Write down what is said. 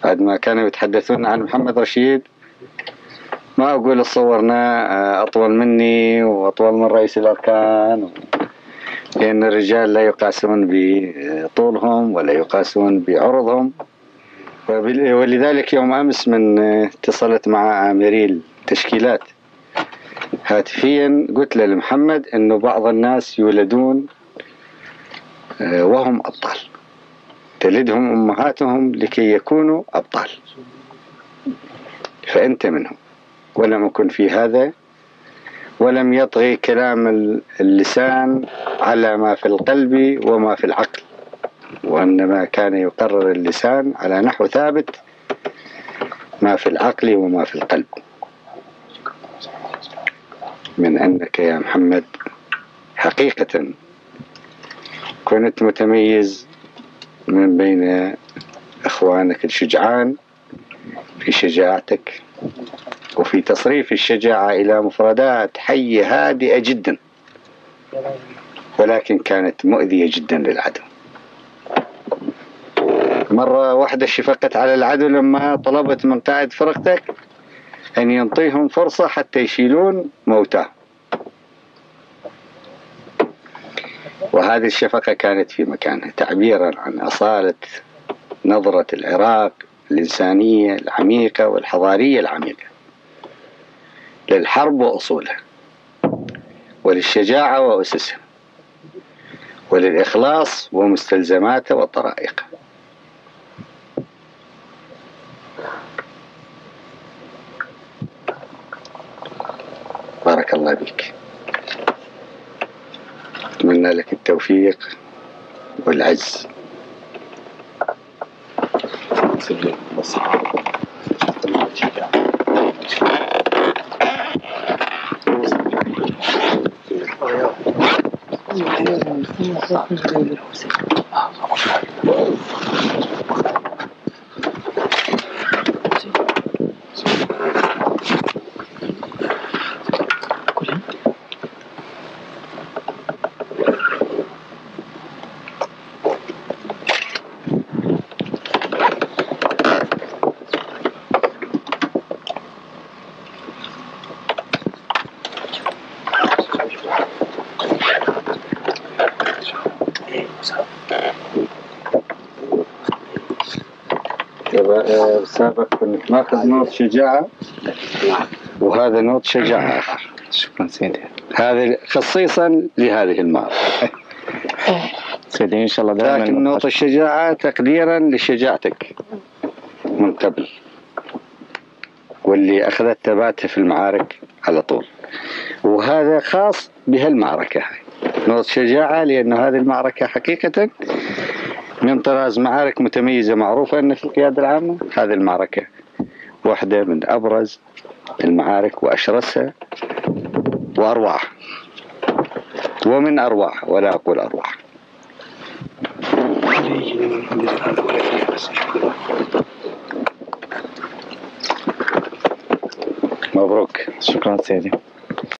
بعد ما كانوا يتحدثون عن محمد رشيد، ما أقول صورنا أطول مني وأطول من رئيس الأركان، لأن الرجال لا يقاسون بطولهم ولا يقاسون بعرضهم. ولذلك يوم أمس من اتصلت مع آمري التشكيلات هاتفيا، قلت له لمحمد أنه بعض الناس يولدون وهم أبطال، تلدهم أمهاتهم لكي يكونوا أبطال، فأنت منهم. ولم أكن في هذا، ولم يطغي كلام اللسان على ما في القلب وما في العقل، وإنما كان يقرر اللسان على نحو ثابت ما في العقل وما في القلب، من أنك يا محمد حقيقة كنت متميز من بين إخوانك الشجعان في شجاعتك، وفي تصريف الشجاعة إلى مفردات حية هادئة جدا، ولكن كانت مؤذية جدا للعدو. مرة واحدة شفقت على العدو لما طلبت من قائد فرقتك أن ينطيهم فرصة حتى يشيلون موتاه، وهذه الشفقة كانت في مكانها، تعبيرا عن أصالة نظرة العراق الإنسانية العميقة والحضارية العميقة للحرب وأصولها، وللشجاعة وأسسها، وللإخلاص ومستلزماته وطرائقه. بارك الله بك، أتمنى لك التوفيق والعز. سابق كنت ماخذ نوط شجاعة، وهذا نوط شجاعة آخر. شكرا سيدي. هذا خصيصا لهذه المعركة سيدي إن شاء الله دائما. لكن نوط الشجاعة تقديرا لشجاعتك من قبل، واللي أخذت ثباتها في المعارك على طول، وهذا خاص بهالمعركة نوط شجاعة، لأن هذه المعركة حقيقة من طراز معارك متميزة معروفة أن في القيادة العامة هذه المعركة واحدة من أبرز المعارك وأشرسها وأروعها، ومن أروعها ولا أقول أروعها. مبروك. شكرا سيدي.